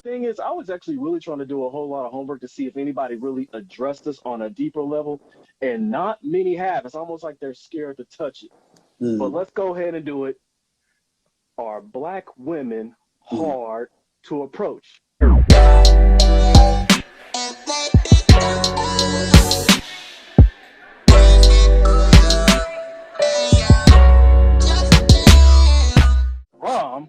thing is, I was actually really trying to do a whole lot of homework to see if anybody really addressed this on a deeper level, and not many have. It's almost like they're scared to touch it. But Mm, let's go ahead and do it. Are black women mm. hard to approach? Rom,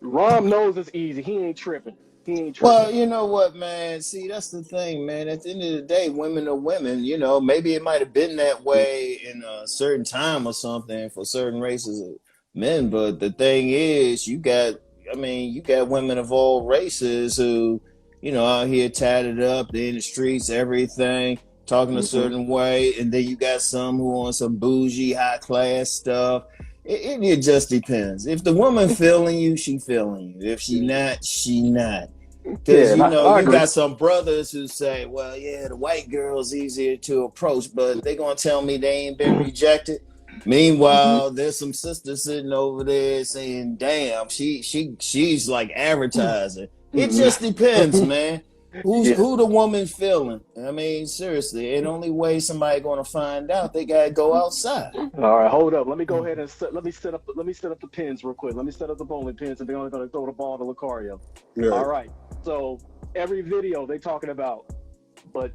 Rom knows it's easy. He ain't tripping. He ain't Well, tripping. you know what, man? See, that's the thing, man. At the end of the day, women are women. You know, maybe it might have been that way in a certain time or something for certain races of men, but the thing is, you got women of all races who, out here tatted up, they in the streets, everything, talking a Hmm. certain way, and then you got some who on some bougie, high class stuff. It just depends. If the woman feeling you, she feeling you. If she not, she not. Yeah, Because and I you agree. got some brothers who say, well, yeah, the white girl's easier to approach, but they gonna tell me they ain't been rejected. Hmm. Meanwhile, there's some sisters sitting over there saying, damn, she's like advertising. It Hmm. just depends, man. Yeah. Who the woman feeling? I mean, seriously, and only way somebody gonna find out, they gotta go outside. All right, hold up. Let me go ahead and let me set up the pins real quick. Let me set up the bowling pins, and they're only going to throw the ball to Lucario. All Right. right. So every video they talking about, but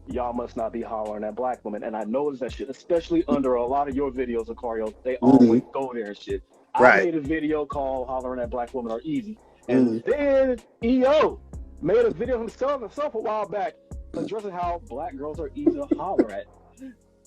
y'all must not be hollering at black women. And I noticed that shit, especially under a lot of your videos, Lucario. They always Mm, go there and shit. I right. made a video called "Hollering at Black Women Are Easy," and Mm, then EO made a video himself a while back addressing how black girls are easy to holler at.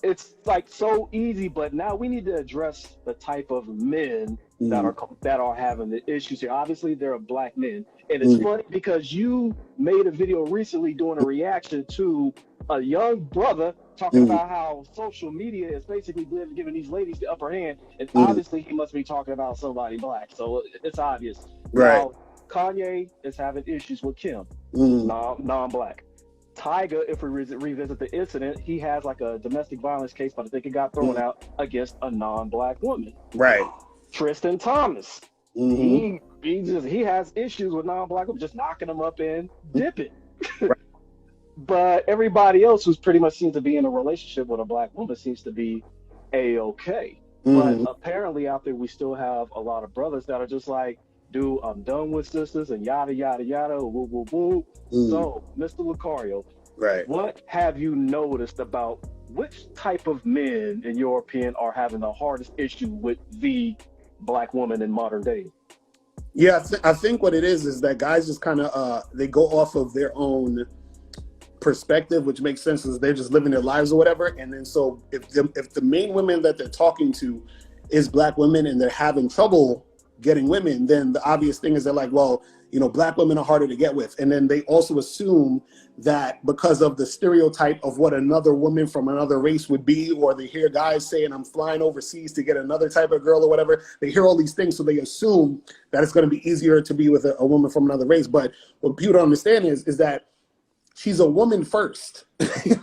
It's like so easy, but now we need to address the type of men that mm, are having the issues here. Obviously, there are black men, and it's mm, funny because you made a video recently doing a reaction to a young brother talking mm, about how social media is basically giving these ladies the upper hand, and mm. obviously he must be talking about somebody black, so it's obvious. Right. Now, Kanye is having issues with Kim, Mm, non-black. Tyga, if we revisit the incident, he has like a domestic violence case, but I think it got thrown mm. out against a non-black woman. Right. Tristan Thompson, Mm-hmm. he has issues with non-black women, just knocking them up and dipping. Right. But everybody else who's pretty much seems to be in a relationship with a black woman seems to be a-okay. But Mm-hmm. apparently out there we still have a lot of brothers that are just like, dude, I'm done with sisters and yada yada yada, woo woo woo. Mm, So, Mr. Lucario, right. what have you noticed about which type of men, in your opinion, are having the hardest issue with the black woman in modern day? Yeah, I think what it is that guys just kind of they go off of their own perspective, which makes sense because they're just living their lives or whatever. And then so if the main women that they're talking to is black women and they're having trouble getting women, then the obvious thing is they're like, well, black women are harder to get with. And then they also assume that because of the stereotype of what another woman from another race would be, or they hear guys saying, I'm flying overseas to get another type of girl or whatever, they hear all these things. So they assume that it's going to be easier to be with a woman from another race. But what people don't understand is that she's a woman first.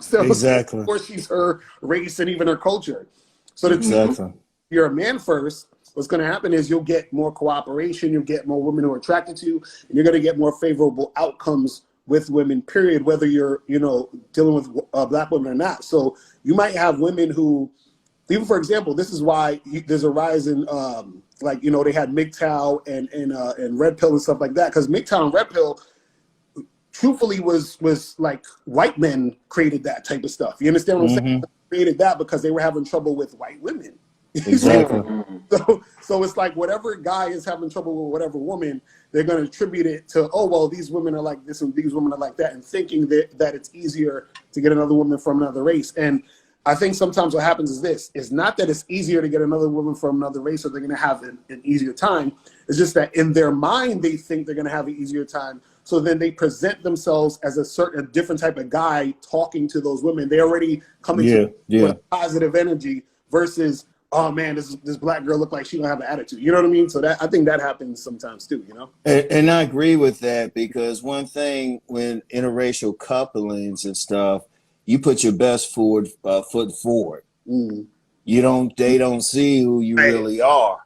So Exactly. before she's her race and even her culture. So the Hmm. Exactly. you're a man first, what's going to happen is you'll get more cooperation, you'll get more women who are attracted to you, and you're going to get more favorable outcomes with women, period, whether you're, dealing with black women or not. So you might have women who, even for example, this is why there's a rise in, they had MGTOW and Red Pill and stuff like that, because MGTOW and Red Pill truthfully was like white men created that type of stuff. You understand what I'm saying? Mm-hmm. They created that because they were having trouble with white women. Exactly. So it's like whatever guy is having trouble with whatever woman, they're going to attribute it to, oh, well, these women are like this and these women are like that, and thinking that it's easier to get another woman from another race. And I think sometimes what happens is this. It's not that it's easier to get another woman from another race or they're going to have an easier time. It's just that in their mind, they think they're going to have an easier time. So then they present themselves as a different type of guy talking to those women. They already come into Yeah. with Yeah. positive energy versus, oh man, this black girl look like she don't have an attitude. You know what I mean? So I think that happens sometimes too, And I agree with that because one thing when interracial couplings and stuff, you put your best foot forward. Mm. They don't see who you Right. really are.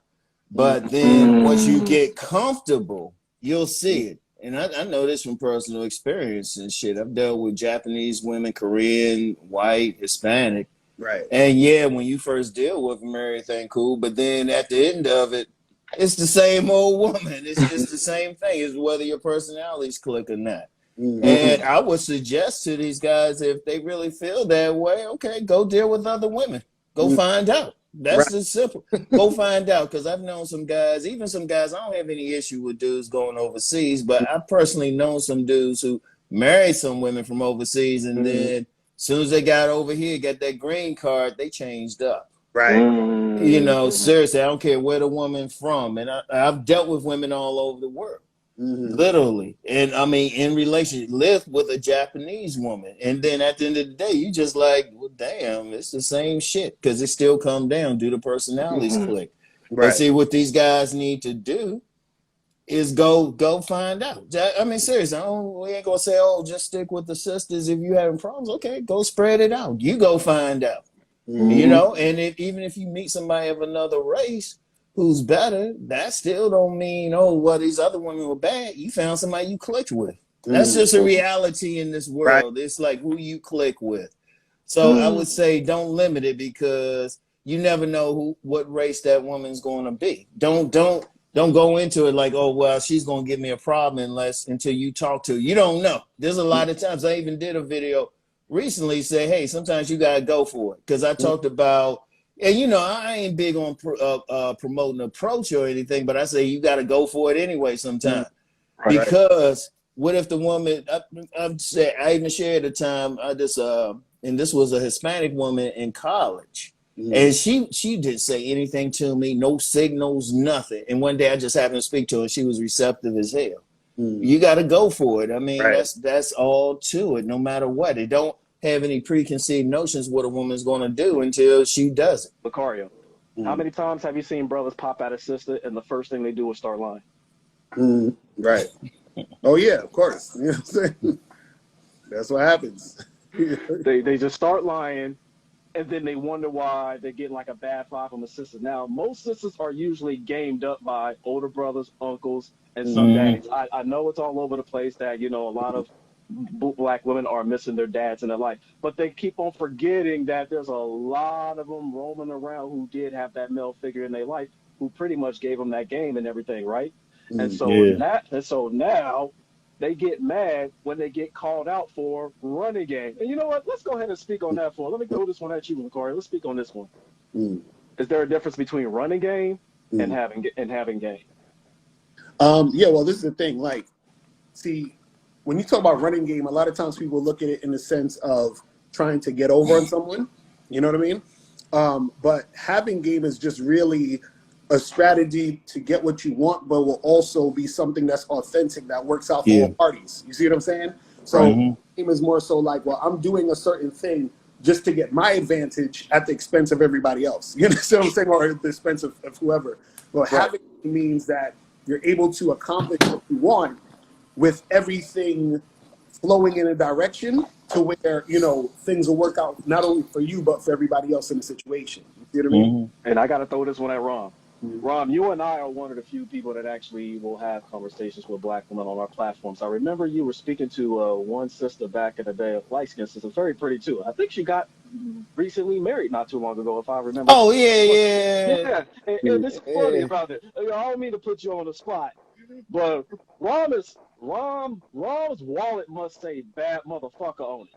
But then once you Mm. get comfortable you'll see it. And I know this from personal experience and shit. I've dealt with Japanese women, Korean, white, Hispanic. Right. And yeah, when you first deal with them, everything cool. But then at the end of it, it's the same old woman. It's just the same thing. It's whether your personalities click or not. Mm-hmm. And I would suggest to these guys, if they really feel that way, okay, go deal with other women. Go find out. That's just simple. Go find out, because I've known some guys, even some guys, I don't have any issue with dudes going overseas, but I personally know some dudes who married some women from overseas, and then as soon as they got over here, got that green card, they changed up. Right. You know, seriously, I don't care where the woman from. And I've dealt with women all over the world. Literally. And I mean, in relationship, live with a Japanese woman. And then at the end of the day, you just like, well, damn, it's the same shit, because it still come down, do the personalities click. But see, what these guys need to do is go find out. I mean, seriously, we ain't gonna say, oh, just stick with the sisters if you having problems. Okay, go spread it out. You go find out. You know, and even if you meet somebody of another race who's better, that still don't mean, oh, well, these other women were bad. You found somebody you clicked with. That's just a reality in this world. It's like who you click with. So I would say don't limit it, because you never know what race that woman's going to be. Don't go into it like, oh, well, she's going to give me a problem until you talk to her. You don't know. There's a lot of times. I even did a video recently say, hey, sometimes you got to go for it. Because I talked about, and you know, I ain't big on promoting approach or anything, but I say you got to go for it anyway sometimes. Because what if the woman, I even shared a time, and this was a Hispanic woman in college. And she didn't say anything to me, no signals, nothing. And one day I just happened to speak to her, and she was receptive as hell. You got to go for it. I mean, that's all to it, no matter what. It don't have any preconceived notions what a woman's going to do until she does it. Locario, how many times have you seen brothers pop at a sister and the first thing they do is start lying? Right. Oh, yeah, of course. You know what I'm saying? That's what happens. They just start lying, and then they wonder why they're getting like a bad vibe from a sister. Now, most sisters are usually gamed up by older brothers, uncles, and some daddies. I know it's all over the place that, you know, a lot of black women are missing their dads in their life, but they keep on forgetting that there's a lot of them roaming around who did have that male figure in their life who pretty much gave them that game and everything, right? And so now they get mad when they get called out for running game. And you know what? Let's go ahead and speak on that for. Let me throw this one at you, Corey. Let's speak on this one. Is there a difference between running game and having game? Yeah, well, this is the thing. Like, see, when you talk about running game, a lot of times people look at it in the sense of trying to get over on someone. You know what I mean? But having game is just really a strategy to get what you want, but will also be something that's authentic, that works out for all parties. You see what I'm saying? So game is more so like, well, I'm doing a certain thing just to get my advantage at the expense of everybody else. You understand what I'm saying? Or at the expense of whoever. Well, having means that you're able to accomplish what you want with everything flowing in a direction to where, you know, things will work out not only for you, but for everybody else in the situation. You know what I mean? And I got to throw this one at Rom. Rom, you and I are one of the few people that actually will have conversations with black women on our platforms. I remember you were speaking to one sister back in the day, of light-skinned sister, very pretty too. I think she got recently married not too long ago, if I remember. Oh, yeah. And it's funny about it. I don't mean to put you on the spot, but Rom's wallet must say "bad motherfucker" on it.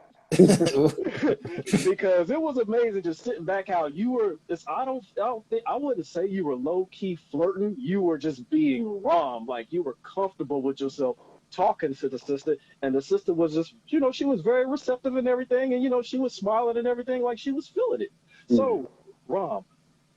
Because it was amazing just sitting back how you were. I wouldn't say you were low key flirting. You were just being Rom, like you were comfortable with yourself talking to the sister, and the sister was just, you know, she was very receptive and everything, and you know, she was smiling and everything, like she was feeling it. So, Rom,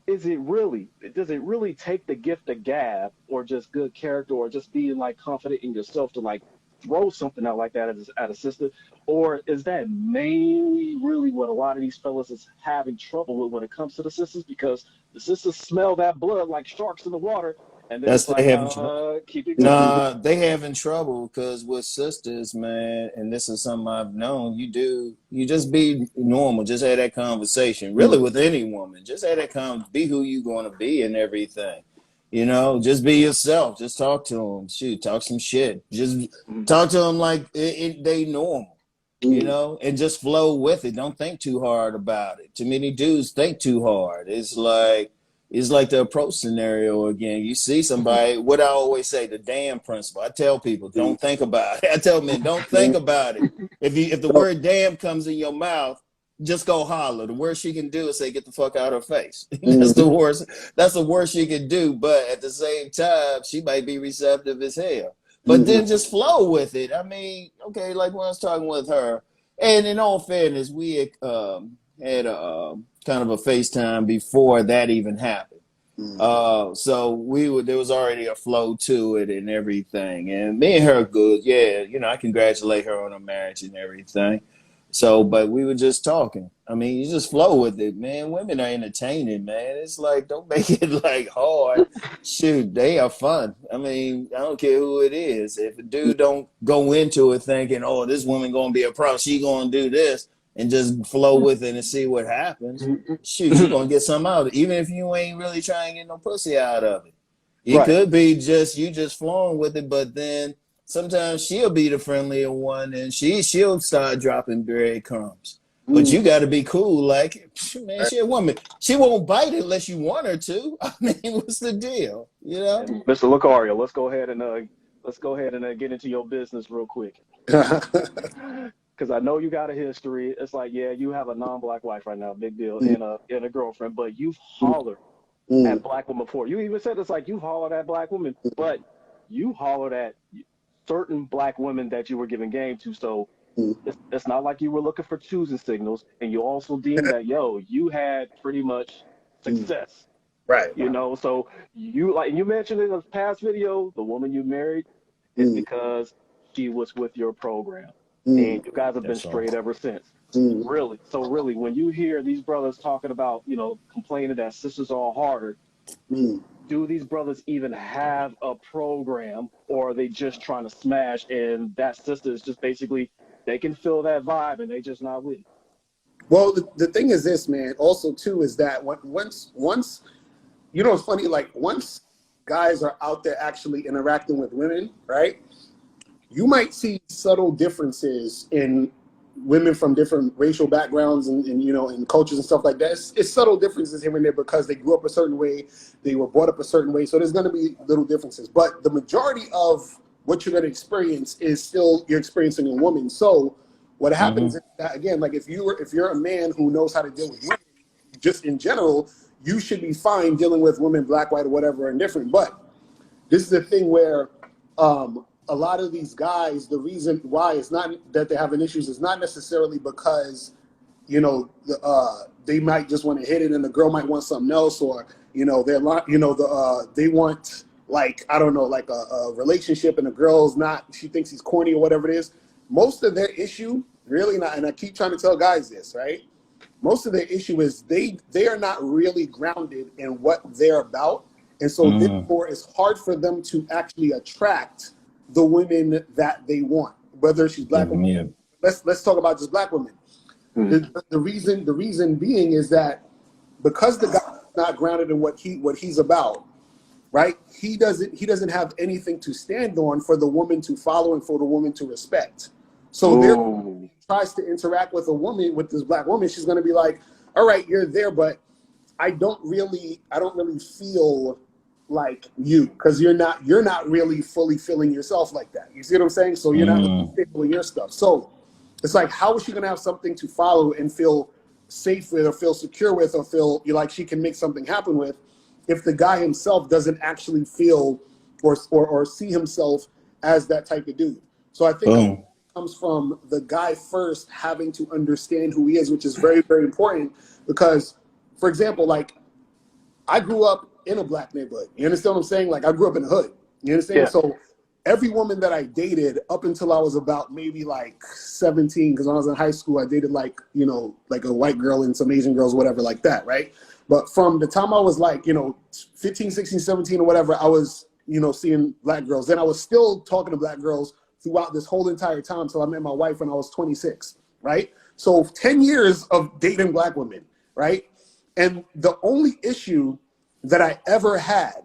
does it really take the gift of gab or just good character or just being like confident in yourself to like throw something out like that at a sister? Or is that mainly really what a lot of these fellas is having trouble with when it comes to the sisters? Because the sisters smell that blood like sharks in the water, and then it's like, keep it going. Nah, they having trouble because with sisters, man, and this is something I've known, you just be normal, just have that conversation. Really with any woman, just have that be who you going to be and everything. You know, just be yourself. Just talk to them. Shoot, talk some shit. Just talk to them like they normal. You know, and just flow with it. Don't think too hard about it. Too many dudes think too hard. It's like the approach scenario again. You see somebody, what I always say, the damn principle. I tell people, don't think about it. I tell men, don't think about it. If the word damn comes in your mouth, just go holler. The worst she can do is say, get the fuck out of her face. That's the worst. That's the worst she can do. But at the same time, she might be receptive as hell. But then just flow with it. I mean, okay, like when I was talking with her, and in all fairness, we had a kind of a FaceTime before that even happened. So there was already a flow to it and everything. And me and her good. Yeah, you know, I congratulate her on her marriage and everything. So, but we were just talking. I mean, you just flow with it, man. Women are entertaining, man. It's like, don't make it like hard. Shoot, they are fun. I mean, I don't care who it is. If a dude don't go into it thinking, oh, this woman gonna be a pro, she gonna do this, and just flow with it and see what happens, shoot, you gonna get something out of it. Even if you ain't really trying to get no pussy out of it. It could be just you just flowing with it, but then sometimes she'll be the friendlier one and she'll start dropping breadcrumbs. But you got to be cool. Like, man, she a woman. She won't bite it unless you want her to. I mean, what's the deal? You know? And Mr. Locario, let's go ahead and get into your business real quick. Because I know you got a history. It's like, yeah, you have a non-black wife right now, big deal, and a girlfriend, but you've hollered at black women before. You even said it's like you've hollered at black women, but you hollered at certain black women that you were giving game to. So it's not like you were looking for choosing signals. And you also deemed that, you had pretty much success. Right. You know, so you mentioned in the past video, the woman you married is because she was with your program. And you guys have been straight ever since. Really. So really, when you hear these brothers talking about, complaining that sisters are harder, do these brothers even have a program, or are they just trying to smash and that sister is just basically, they can feel that vibe and they just not with it? Well, the thing is this, man, also too, is that once it's funny, like once guys are out there actually interacting with women, right, you might see subtle differences in women from different racial backgrounds and and cultures and stuff like that. It's subtle differences here and there because they grew up a certain way, they were brought up a certain way. So there's going to be little differences. But the majority of what you're going to experience is still you're experiencing a woman. So what happens is that, again, like if you're a man who knows how to deal with women, just in general, you should be fine dealing with women, black, white, or whatever, and different. But this is the thing where a lot of these guys, the reason why it's not that they're having issues is not necessarily because, they might just want to hit it and the girl might want something else, or, they want, like, I don't know, like a relationship and the girl's she thinks he's corny or whatever it is. Most of their issue, really not, and I keep trying to tell guys this, right? Most of their issue is they are not really grounded in what they're about. And so therefore it's hard for them to actually attract the women that they want, whether she's black or white. Let's talk about just black women. The reason being is that because the guy is not grounded in what he's about, right? He doesn't have anything to stand on for the woman to follow and for the woman to respect. So therefore, he tries to interact with with this black woman, she's going to be like, all right, you're there, but I don't really feel like you, because you're not really fully feeling yourself like that. You see what I'm saying? So you're not really feeling your stuff. So it's like, how is she gonna have something to follow and feel safe with, or feel secure with, or feel like she can make something happen with, if the guy himself doesn't actually feel or see himself as that type of dude? So I think it comes from the guy first having to understand who he is, which is very, very important. Because, for example, like, I grew up in a black neighborhood. You understand what I'm saying? Like, I grew up in the hood. You understand? Yeah. So every woman that I dated up until I was about maybe like 17, because when I was in high school, I dated like a white girl and some Asian girls, whatever, like that, right? But from the time I was like, 15, 16, 17 or whatever, I was, seeing black girls. Then I was still talking to black girls throughout this whole entire time until I met my wife when I was 26, right? So 10 years of dating black women, right? And the only issue that I ever had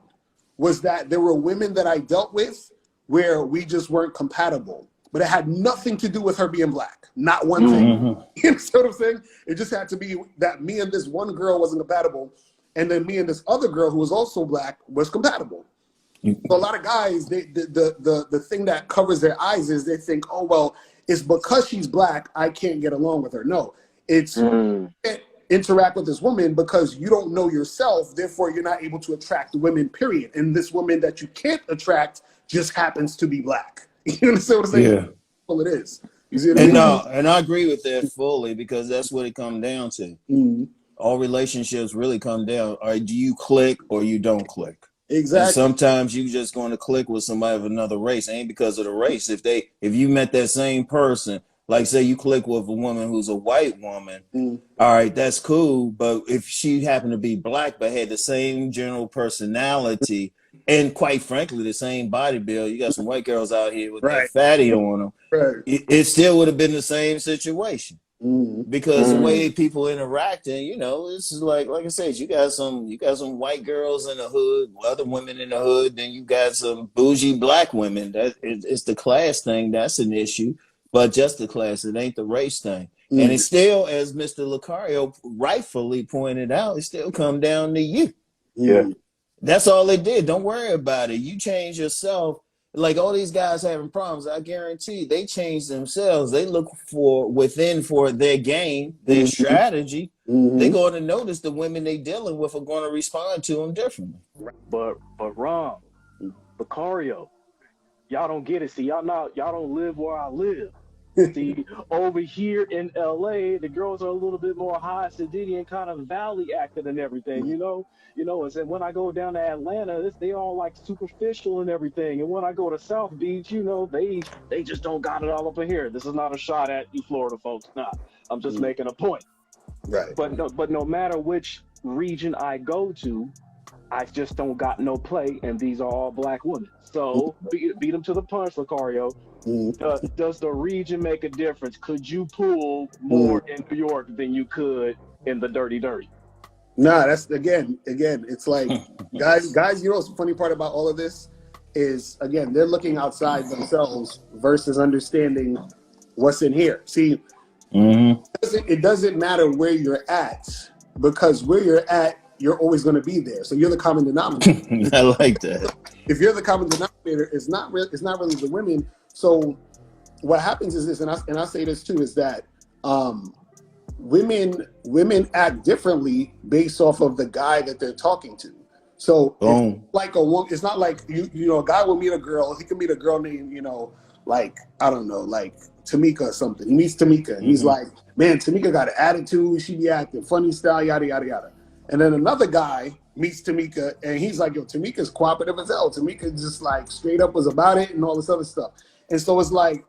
was that there were women that I dealt with where we just weren't compatible. But it had nothing to do with her being black. Not one thing. Mm-hmm. You know what I'm saying? It just had to be that me and this one girl wasn't compatible, and then me and this other girl who was also black was compatible. So a lot of guys, the thing that covers their eyes is they think, oh, well, it's because she's black, I can't get along with her. No, it's you can't interact with this woman because you don't know yourself, therefore you're not able to attract women, period. And this woman that you can't attract just happens to be black. You understand what I'm saying? Yeah. Well, it is. You see what I mean? No, and I agree with that fully because that's what it comes down to. Mm-hmm. All relationships really come down. All right, do you click or you don't click? Exactly. And sometimes you just going to click with somebody of another race. It ain't because of the race. If you met that same person, like say you click with a woman who's a white woman, all right, that's cool. But if she happened to be black but had the same general personality and quite frankly the same body build, you got some white girls out here with that fatty on them. Right. It still would have been the same situation. Because the way people interacting, you know, this is like I said, you got some white girls in the hood, other women in the hood, then you got some bougie black women. It's the class thing that's an issue, but just the class, it ain't the race thing. And it's still, as Mr. Locario rightfully pointed out, it still come down to you. Yeah. That's all it did. Don't worry about it. You change yourself. Like all these guys having problems, I guarantee they change themselves. They look within for their game, their strategy. They're going to notice the women they dealing with are going to respond to them differently. But Ron, Locario, y'all don't get it. See, y'all don't live where I live. See, over here in LA, the girls are a little bit more high sedity and kind of valley acting and everything, you know. And when I go down to Atlanta, they all like superficial and everything. And when I go to South Beach, you know, they just don't got it all up in here. This is not a shot at you Florida folks. Nah, I'm just making a point. Right. But no matter which region I go to, I just don't got no play, and these are all black women. So beat them to the punch, Locario. Does the region make a difference? Could you pull more in New York than you could in the dirty? Nah, that's again, it's like guys, you know what's the funny part about all of this is, again, they're looking outside themselves versus understanding what's in here. See, it doesn't matter where you're at, because where you're at, you're always going to be there. So you're the common denominator. I like that. If you're the common denominator, it's not really the women. So what happens is this, and I say this too, is that women act differently based off of the guy that they're talking to. So like a woman, it's not like you know, a guy will meet a girl. He can meet a girl named, you know, like, I don't know, like Tamika or something. He meets Tamika and he's like, man, Tamika got an attitude. She be acting funny style, yada, yada, yada. And then another guy meets Tamika and he's like, yo, Tamika's cooperative as hell. Tamika just like straight up was about it and all this other stuff. And so it's like,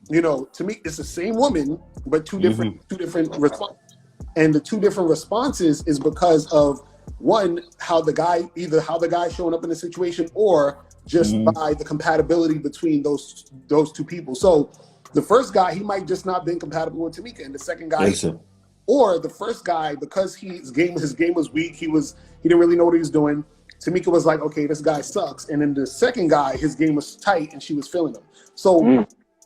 you know, to me, it's the same woman, but two different responses. And the two different responses is because of, one, how the guy showing up in the situation, or just by the compatibility between those two people. So the first guy, he might just not been compatible with Tamika, and the second guy, or the first guy, because his game was weak, he didn't really know what he was doing. Tamika was like, okay, this guy sucks. And then the second guy, his game was tight and she was feeling him. So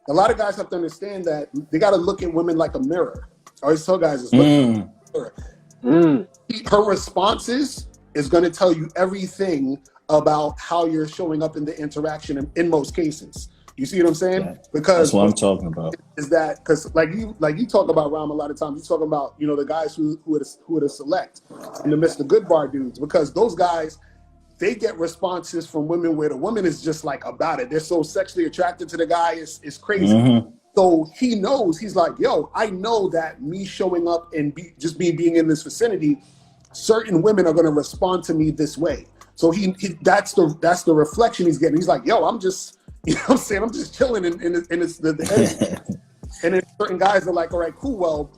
a lot of guys have to understand that they got to look at women like a mirror. I always tell guys, it's like a mirror. Her responses is going to tell you everything about how you're showing up in the interaction in most cases. You see what I'm saying? Yeah, because that's what I'm talking about. Is that because like you talk about, Ram, a lot of times you talk about, you know, the guys who are the select and the Mr. Good Bar dudes, because those guys, they get responses from women where the woman is just like about it. They're so sexually attracted to the guy, it's crazy. So he knows, he's like, yo, I know that me showing up and being in this vicinity, certain women are going to respond to me this way. So that's the reflection he's getting. He's like, yo, I'm just, you know what I'm saying? I'm just chilling and it's the and then certain guys are like, all right, cool. Well,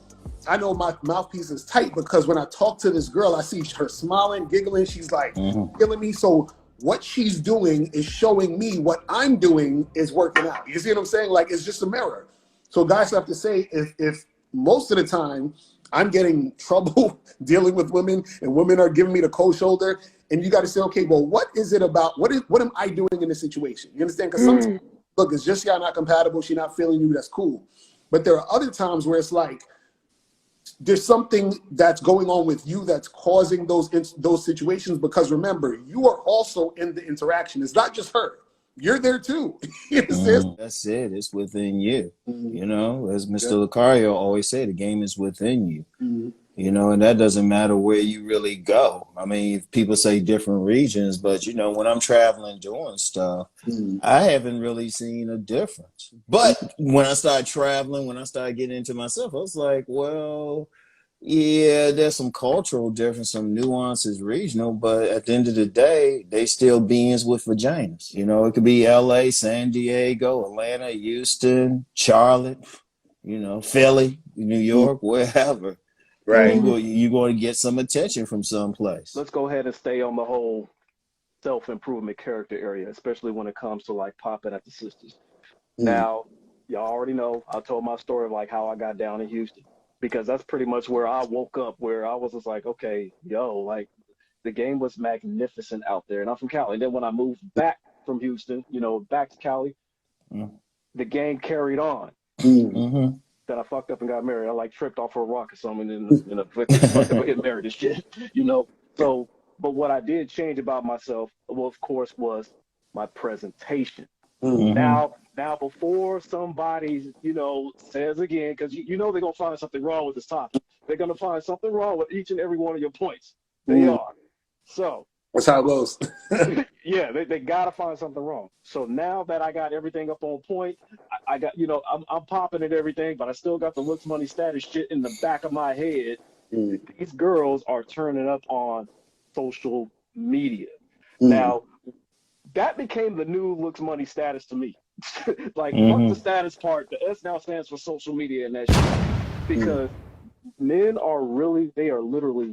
I know my mouthpiece is tight because when I talk to this girl, I see her smiling, giggling. She's like killing me. So what she's doing is showing me what I'm doing is working out. You see what I'm saying? Like, it's just a mirror. So guys have to say, if most of the time I'm getting trouble dealing with women and women are giving me the cold shoulder, and you got to say, okay, well, what is it about? What am I doing in this situation? You understand? Because sometimes, look, it's just y'all not compatible. She's not feeling you. That's cool. But there are other times where it's like there's something that's going on with you that's causing those situations. Because remember, you are also in the interaction. It's not just her. You're there too. You understand? That's it. It's within you. You know, as Mr. Locario always said, the game is within you. You know, and that doesn't matter where you really go. I mean, people say different regions, but you know, when I'm traveling doing stuff, I haven't really seen a difference. But when I started traveling, when I started getting into myself, I was like, well, yeah, there's some cultural difference, some nuances regional, but at the end of the day, they still beings with vaginas. You know, it could be LA, San Diego, Atlanta, Houston, Charlotte, you know, Philly, New York, wherever. Right. You're going to get some attention from someplace. Let's go ahead and stay on the whole self-improvement character area, especially when it comes to like popping at the sisters. Now, y'all already know I told my story of like how I got down in Houston, because that's pretty much where I woke up, where I was just like, okay, yo, like the game was magnificent out there. And I'm from Cali. And then when I moved back from Houston, you know, back to Cali, the game carried on. Then I fucked up and got married. I like tripped off a rock or something and you know, fucked up and get married and shit, you know. So, but what I did change about myself, well, of course, was my presentation. Now, before somebody, you know, says again, because you know they're gonna find something wrong with this topic. They're gonna find something wrong with each and every one of your points. They are. So that's how it goes. yeah, they gotta find something wrong. So now that I got everything up on point, I got, you know, I'm popping at everything, but I still got the looks, money, status shit in the back of my head. These girls are turning up on social media. Now, that became the new looks, money, status to me. Like, fuck the status part. The S now stands for social media and that shit. Because men are literally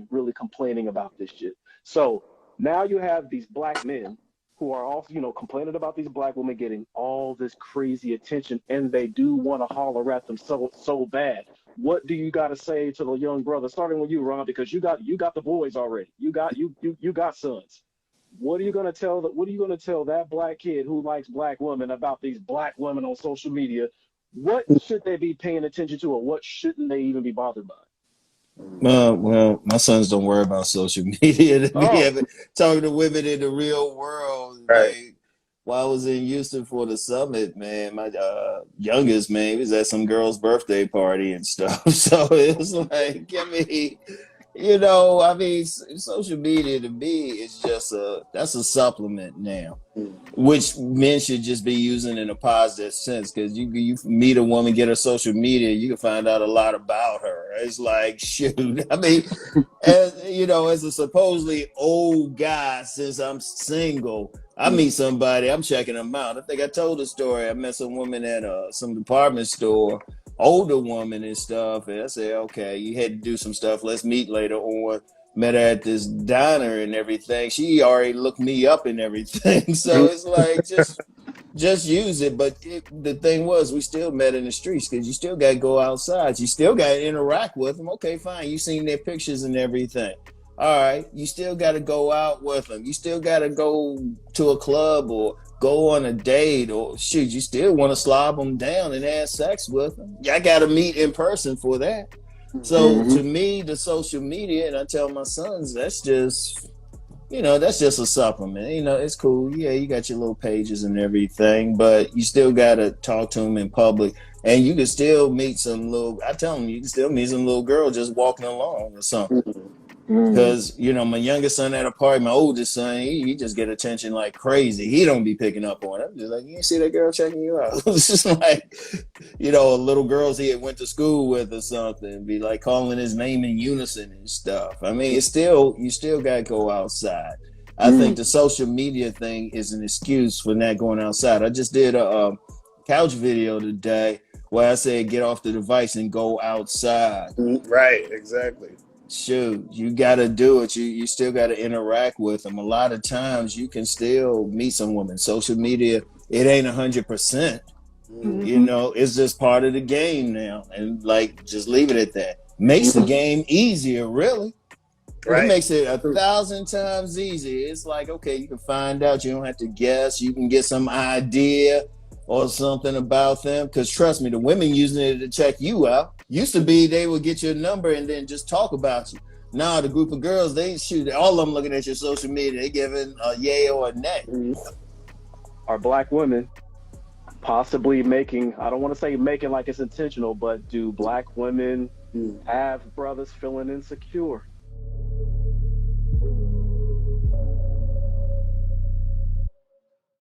really complaining about this shit. So now you have these black men who are also, you know, complaining about these black women getting all this crazy attention, and they do want to holler at them so bad. What do you got to say to the young brother, starting with you, Ron, because you got the boys already. You got sons. What are you gonna tell that black kid who likes black women about these black women on social media? What should they be paying attention to, or what shouldn't they even be bothered by? Well, my sons don't worry about social media. Talking to women in the real world. Right. Like, while I was in Houston for the summit, man, my youngest man was at some girl's birthday party and stuff. So it was like, I mean, you know, I mean, social media to me is just that's a supplement now, which men should just be using in a positive sense. Because you meet a woman, get her social media, you can find out a lot about her. It's like, shoot, I mean, as you know, as a supposedly old guy, since I'm single, I meet somebody, I'm checking them out. I think I told the story. I met some woman at some department store, older woman and stuff, and I said, okay, you had to do some stuff, let's meet later on. Met her at this diner and everything. She already looked me up and everything. So it's like, just use it. But the thing was, we still met in the streets, because you still got to go outside. You still got to interact with them. Okay, fine, you seen their pictures and everything. All right, you still got to go out with them. You still got to go to a club or go on a date, or shoot, you still want to slob them down and have sex with them. I got to meet in person for that. So to me, the social media, and I tell my sons, that's just, you know, that's just a supplement. You know, it's cool. Yeah, you got your little pages and everything, but you still got to talk to them in public. And you can still meet some little, I tell them, you can still meet some little girl just walking along or something. Because, you know, my youngest son at a party, my oldest son, he just get attention like crazy. He don't be picking up on it. I'm just like, you see that girl checking you out? It's just like, you know, little girls he had went to school with or something, be like calling his name in unison and stuff. I mean, it's still, you still got to go outside. I think the social media thing is an excuse for not going outside. I just did a couch video today where I said, get off the device and go outside. Right, exactly. Shoot, you got to do it. You still got to interact with them. A lot of times you can still meet some women. Social media, it ain't 100%. You know, it's just part of the game now. And like, just leave it at that. Makes the game easier, really. It Right. makes it 1,000 times easier. It's like, okay, you can find out. You don't have to guess. You can get some idea or something about them. Because trust me, the women using it to check you out. Used to be they would get your number and then just talk about you. Now the group of girls, they shoot all of them looking at your social media. They giving a yay or a nay. Are black women possibly making, I don't want to say making like it's intentional, but do black women have brothers feeling insecure?